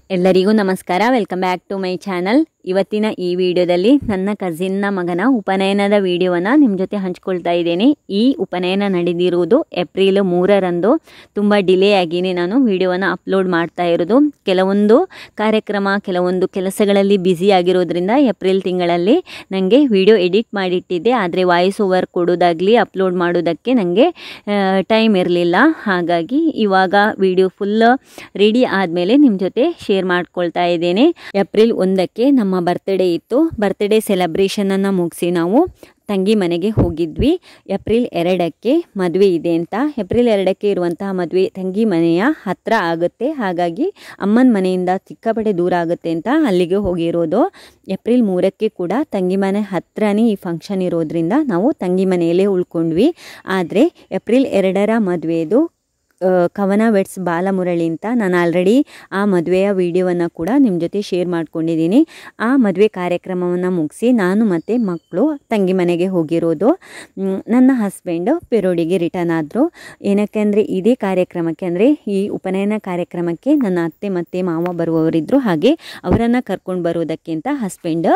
ಎಲ್ಲರಿಗೂ ನಮಸ್ಕಾರ. Welcome back to my channel. ಇವತ್ತಿನ ಈ ವಿಡಿಯೋದಲ್ಲಿ ನನ್ನ ಕಸಿನ್ನ ಮಗನ ಉಪನಯನದ ವಿಡಿಯೋವನ್ನು ನಿಮ್ಮ ಜೊತೆ ಹಂಚ್ಕೊಳ್ತಾ ಇದ್ದೇನೆ. ಈ ಉಪನಯನ ನಡೆದಿರುವುದು ಏಪ್ರಿಲ್ 3ರಂದು. ತುಂಬ ಡಿಲೇ ಆಗಿನೇ ನಾನು ವಿಡಿಯೋವನ್ನು ಅಪ್ಲೋಡ್ ಮಾಡ್ತಾ ಇರೋದು. ಕೆಲವೊಂದು ಕಾರ್ಯಕ್ರಮ, ಕೆಲವೊಂದು ಕೆಲಸಗಳಲ್ಲಿ ಬ್ಯುಸಿ ಆಗಿರೋದ್ರಿಂದ ಏಪ್ರಿಲ್ ತಿಂಗಳಲ್ಲಿ ನನಗೆ ವಿಡಿಯೋ ಎಡಿಟ್ ಮಾಡಿಟ್ಟಿದ್ದೆ. ಆದರೆ ವಾಯ್ಸ್ ಓವರ್ ಕೊಡೋದಾಗಲಿ ಅಪ್ಲೋಡ್ ಮಾಡೋದಕ್ಕೆ ನನಗೆ ಟೈಮ್ ಇರಲಿಲ್ಲ. ಹಾಗಾಗಿ ಇವಾಗ ವಿಡಿಯೋ ಫುಲ್ ರೆಡಿ ಆದಮೇಲೆ ನಿಮ್ಮ ಜೊತೆ ಶೇರ್ ಮಾಡ್ಕೊಳ್ತಾ ಇದ್ದೇನೆ. ಏಪ್ರಿಲ್ 1ಕ್ಕೆ ನಮ್ಮ ಬರ್ತ್ಡೇ ಇತ್ತು. ಬರ್ತ್ಡೇ ಸೆಲೆಬ್ರೇಷನನ್ನು ಮುಗಿಸಿ ನಾವು ತಂಗಿ ಮನೆಗೆ ಹೋಗಿದ್ವಿ. ಏಪ್ರಿಲ್ 2ಕ್ಕೆ ಮದುವೆ ಇದೆ ಅಂತ. ಏಪ್ರಿಲ್ 2ಕ್ಕೆ ಇರುವಂತಹ ಮದುವೆ ತಂಗಿ ಮನೆಯ ಹತ್ತಿರ ಆಗುತ್ತೆ. ಹಾಗಾಗಿ ಅಮ್ಮನ ಮನೆಯಿಂದ ಸಿಕ್ಕಾಪಟ್ಟೆ ದೂರ ಆಗುತ್ತೆ ಅಂತ ಅಲ್ಲಿಗೆ ಹೋಗಿರೋದು. ಏಪ್ರಿಲ್ 3ಕ್ಕೆ ಕೂಡ ತಂಗಿ ಮನೆ ಹತ್ರನೇ ಈ ಫಂಕ್ಷನ್ ಇರೋದ್ರಿಂದ ನಾವು ತಂಗಿ ಮನೆಯಲ್ಲೇ ಉಳ್ಕೊಂಡ್ವಿ. ಆದರೆ ಏಪ್ರಿಲ್ 2ರ ಮದುವೆದು ಕವನ ವೆಡ್ಸ್ ಬಾಲಮುರಳಿ ಅಂತ ನಾನು ಆಲ್ರೆಡಿ ಆ ಮದುವೆಯ ವಿಡಿಯೋವನ್ನು ಕೂಡ ನಿಮ್ಮ ಜೊತೆ ಶೇರ್ ಮಾಡ್ಕೊಂಡಿದ್ದೀನಿ. ಆ ಮದುವೆ ಕಾರ್ಯಕ್ರಮವನ್ನು ಮುಗಿಸಿ ನಾನು ಮತ್ತು ಮಕ್ಕಳು ತಂಗಿ ಮನೆಗೆ ಹೋಗಿರೋದು. ನನ್ನ ಹಸ್ಬೆಂಡು ಪೆರೋಡಿಗೆ ರಿಟರ್ನ್ ಆದರು. ಏನಕ್ಕೆ ಅಂದರೆ ಇದೇ ಕಾರ್ಯಕ್ರಮಕ್ಕೆ, ಅಂದರೆ ಈ ಉಪನಯನ ಕಾರ್ಯಕ್ರಮಕ್ಕೆ ನನ್ನ ಅತ್ತೆ ಮತ್ತು ಮಾವ ಬರುವವರಿದ್ದರು. ಹಾಗೆ ಅವರನ್ನು ಕರ್ಕೊಂಡು ಬರೋದಕ್ಕೆ ಅಂತ ಹಸ್ಬೆಂಡ್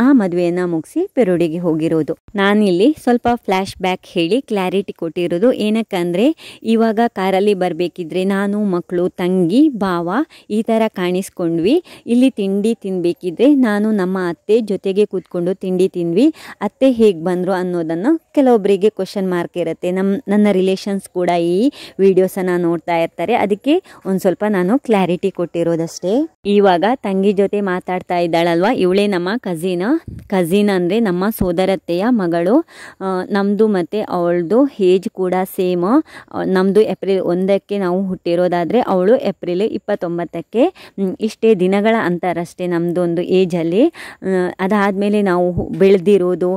ಆ ಮದುವೆಯನ್ನು ಮುಗಿಸಿ ಪೆರೋಡಿಗೆ ಹೋಗಿರೋದು. ನಾನಿಲ್ಲಿ ಸ್ವಲ್ಪ ಫ್ಲ್ಯಾಶ್ ಬ್ಯಾಕ್ ಹೇಳಿ ಕ್ಲಾರಿಟಿ ಕೊಟ್ಟಿರೋದು. ಏನಕ್ಕಂದರೆ ಇವಾಗ ಕಾರಲ್ಲಿ ಬರಬೇಕಿದ್ರೆ ನಾನು, ಮಕ್ಕಳು, ತಂಗಿ, ಭಾವ ಈ ಥರ ಕಾಣಿಸ್ಕೊಂಡ್ವಿ. ಇಲ್ಲಿ ತಿಂಡಿ ತಿನ್ನಬೇಕಿದ್ರೆ ನಾನು, ನಮ್ಮ ಅತ್ತೆ ಜೊತೆಗೆ ಕೂತ್ಕೊಂಡು ತಿಂಡಿ ತಿಂದ್ವಿ. ಅತ್ತೆ ಹೇಗೆ ಬಂದರು ಅನ್ನೋದನ್ನು ಕೆಲವೊಬ್ಬರಿಗೆ ಕ್ವಶನ್ ಮಾರ್ಕ್ ಇರುತ್ತೆ. ನನ್ನ ರಿಲೇಷನ್ಸ್ ಕೂಡ ಈ ವಿಡಿಯೋಸನ್ನು ನೋಡ್ತಾ ಇರ್ತಾರೆ. ಅದಕ್ಕೆ ಒಂದು ಸ್ವಲ್ಪ ನಾನು ಕ್ಲಾರಿಟಿ ಕೊಟ್ಟಿರೋದಷ್ಟೇ. ಇವಾಗ ತಂಗಿ ಜೊತೆ ಮಾತಾಡ್ತಾ ಇದ್ದಾಳಲ್ವ, ಇವಳೇ ನಮ್ಮ ಕಝಿನ್ ಅಂದರೆ ನಮ್ಮ ಸೋದರತ್ತೆಯ ಮಗಳು. ನಮ್ಮದು ಮತ್ತು ಅವಳದು ಏಜ್ ಕೂಡ ಸೇಮ್. ನಮ್ಮದು ಏಪ್ರಿಲ್ 1ಕ್ಕೆ ನಾವು ಹುಟ್ಟಿರೋದಾದರೆ ಅವಳು ಏಪ್ರಿಲ್ 29ಕ್ಕೆ. ಇಷ್ಟೇ ದಿನಗಳ ಅಂತರಷ್ಟೇ ನಮ್ಮದೊಂದು ಏಜಲ್ಲಿ. ಅದಾದಮೇಲೆ ನಾವು ಬೆಳೆದಿರೋದು,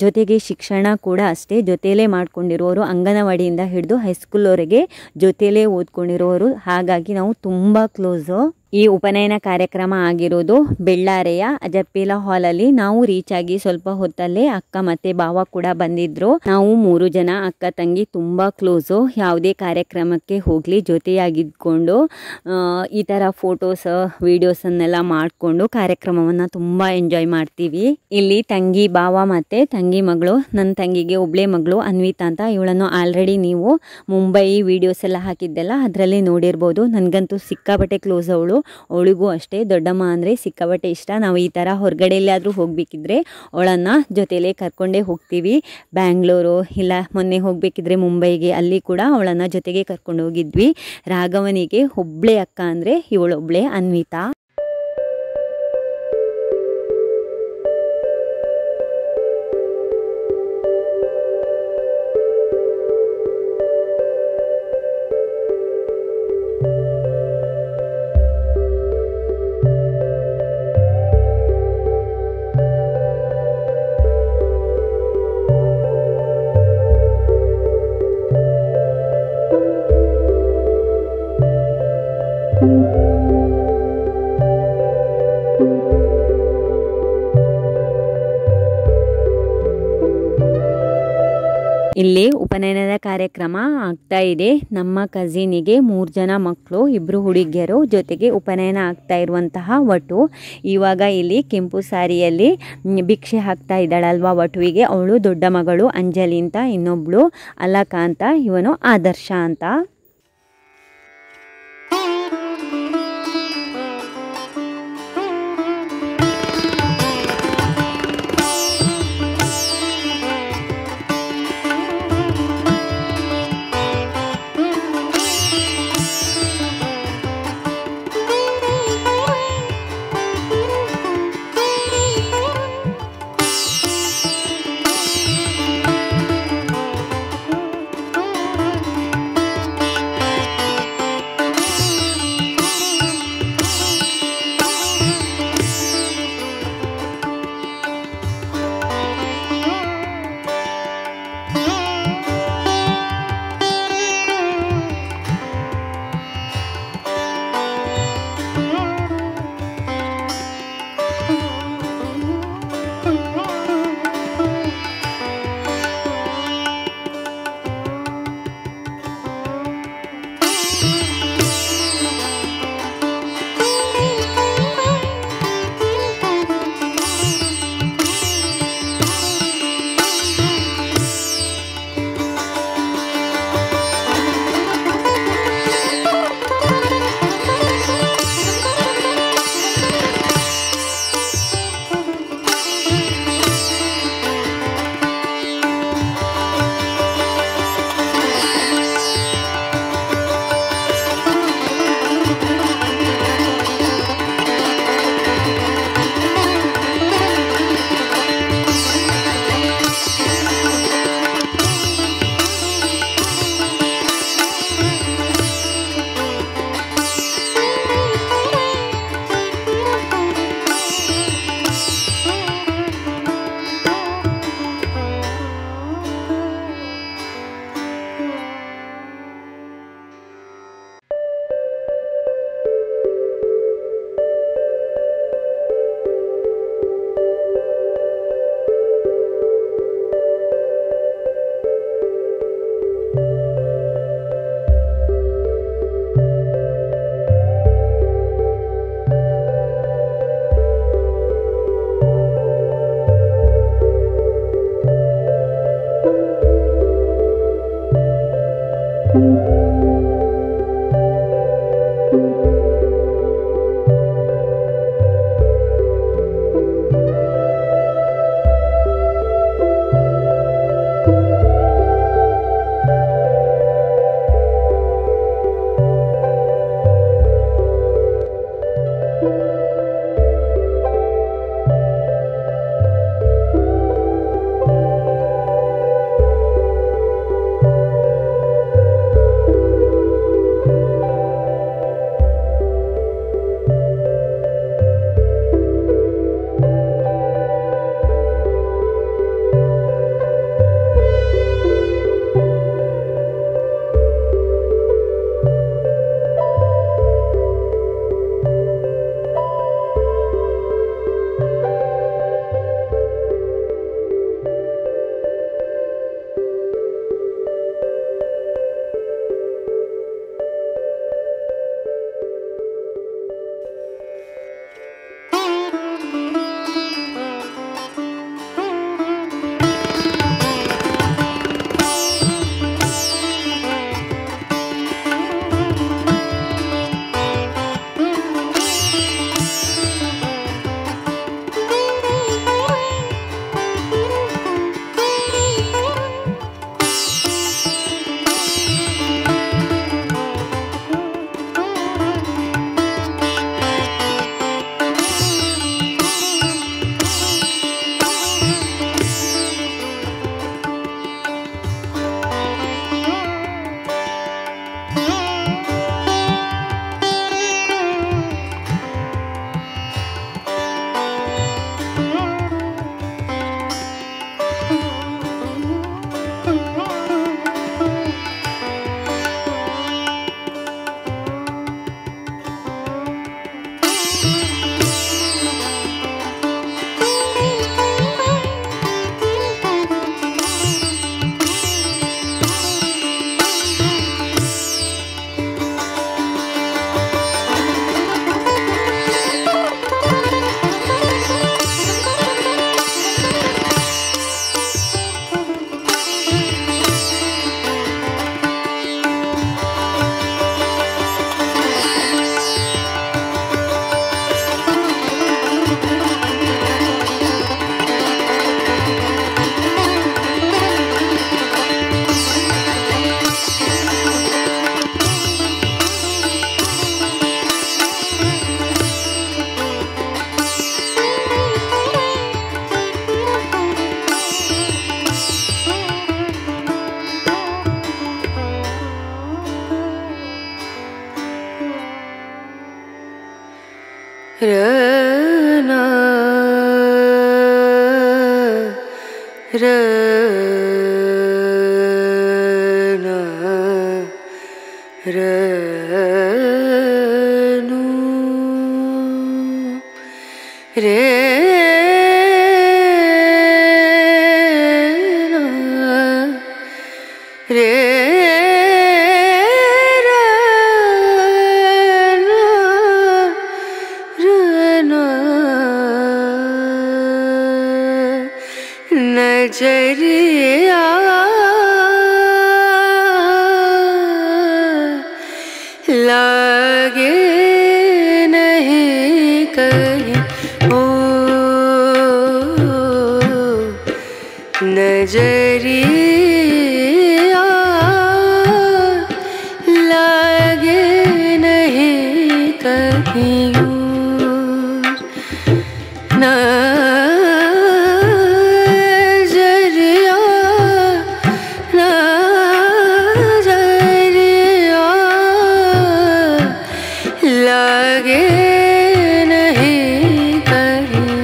ಜೊತೆಗೆ ಶಿಕ್ಷಣ ಕೂಡ ಅಷ್ಟೇ ಜೊತೆಯಲ್ಲೇ ಮಾಡ್ಕೊಂಡಿರೋರು. ಅಂಗನವಾಡಿಯಿಂದ ಹಿಡಿದು ಹೈಸ್ಕೂಲ್ವರೆಗೆ ಜೊತೆಯಲ್ಲೇ ಓದ್ಕೊಂಡಿರೋರು. ಹಾಗಾಗಿ ನಾವು ತುಂಬ ಕ್ಲೋಸು. ಈ ಉಪನಯನ ಕಾರ್ಯಕ್ರಮ ಆಗಿರೋದು ಬೆಳ್ಳಾರೆಯ ಅಜಪ್ಪಿಲ ಹಾಲಲ್ಲಿ. ನಾವು ರೀಚ್ ಆಗಿ ಸ್ವಲ್ಪ ಹೊತ್ತಲ್ಲೇ ಅಕ್ಕ ಮತ್ತು ಭಾವ ಕೂಡ ಬಂದಿದ್ರು. ನಾವು 3 ಜನ ಅಕ್ಕ ತಂಗಿ ತುಂಬ ಕ್ಲೋಸು. ಯಾವುದೇ ಕಾರ್ಯಕ್ರಮಕ್ಕೆ ಹೋಗಲಿ ಜೊತೆಯಾಗಿದ್ಕೊಂಡು ಈ ಥರ ಫೋಟೋಸ್ ವಿಡಿಯೋಸನ್ನೆಲ್ಲ ಮಾಡಿಕೊಂಡು ಕಾರ್ಯಕ್ರಮವನ್ನು ತುಂಬ ಎಂಜಾಯ್ ಮಾಡ್ತೀವಿ. ಇಲ್ಲಿ ತಂಗಿ ಭಾವ ಮತ್ತು ತಂಗಿ ಮಗಳು, ನನ್ನ ತಂಗಿಗೆ ಒಬ್ಳೆ ಮಗಳು ಅನ್ವಿತಾ ಅಂತ. ಇವಳನ್ನು ಆಲ್ರೆಡಿ ನೀವು ಮುಂಬೈ ವಿಡಿಯೋಸ್ ಎಲ್ಲ ಹಾಕಿದ್ದೆಲ್ಲ ಅದರಲ್ಲಿ ನೋಡಿರ್ಬೋದು. ನನಗಂತೂ ಸಿಕ್ಕಾಪಟ್ಟೆ ಕ್ಲೋಸ್ ಅವಳು. ಅವಳಿಗೂ ಅಷ್ಟೇ ದೊಡ್ಡಮ್ಮ ಅಂದರೆ ಸಿಕ್ಕಾಪಟ್ಟೆ ಇಷ್ಟ. ನಾವು ಈ ಥರ ಹೊರಗಡೆ ಎಲ್ಲಾದರೂ ಹೋಗಬೇಕಿದ್ರೆ ಅವಳನ್ನು ಜೊತೆಲೇ ಕರ್ಕೊಂಡೇ ಹೋಗ್ತೀವಿ. ಬ್ಯಾಂಗ್ಳೂರು ಇಲ್ಲ ಮೊನ್ನೆ ಹೋಗಬೇಕಿದ್ರೆ ಮುಂಬೈಗೆ, ಅಲ್ಲಿ ಕೂಡ ಅವಳನ್ನು ಜೊತೆಗೆ ಕರ್ಕೊಂಡು ಹೋಗಿದ್ವಿ. ರಾಘವನಿಗೆ ಒಬ್ಳೆ ಅಕ್ಕ ಅಂದರೆ ಇವಳೊಬ್ಳೆ ಅನ್ವಿತಾ. ಇಲ್ಲಿ ಉಪನಯನದ ಕಾರ್ಯಕ್ರಮ ಆಗ್ತಾ ಇದೆ. ನಮ್ಮ ಕಝಿನಿಗೆ 3 ಜನ ಮಕ್ಕಳು, 2 ಹುಡುಗಿಯರು, ಜೊತೆಗೆ ಉಪನಯನ ಆಗ್ತಾ ಇರುವಂತಹ ವಟು. ಇವಾಗ ಇಲ್ಲಿ ಕೆಂಪು ಸಾರಿಯಲ್ಲಿ ಭಿಕ್ಷೆ ಹಾಕ್ತಾ ಇದ್ದಾಳಲ್ವಾ ವಟುವಿಗೆ. ಅವಳು ದೊಡ್ಡ ಮಗಳು ಅಂಜಲಿ ಅಂತ, ಇನ್ನೊಬ್ಳು ಅಲಕ ಅಂತ, ಇವನು ಆದರ್ಶ ಅಂತ. रना रना रनु रे रे नजरिया लागे नहीं कहीं ओ नजरिया लागे नहीं कहीं लागे नहीं कहीं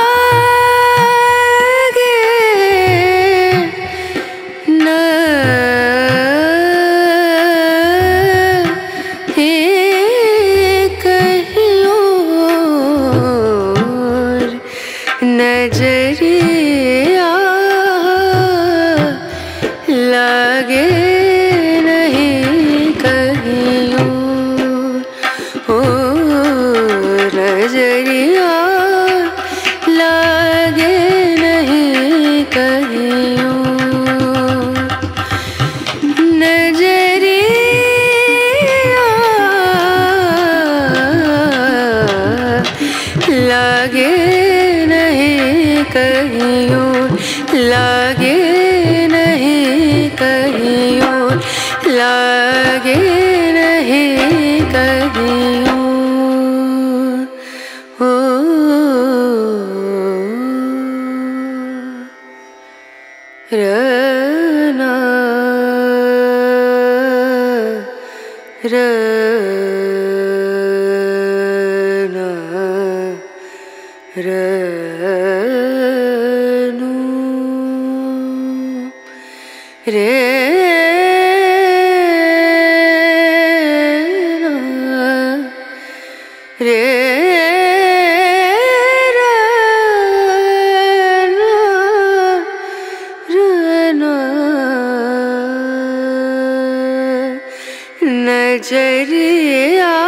लागे नहीं कहीं और नजरिया लागे नजरिया लागे नहीं कहीं नजरिया लागे नहीं कहीं लागे नहीं कहीं लागे नहीं कहीं रना रना रनु रे रे नजरिया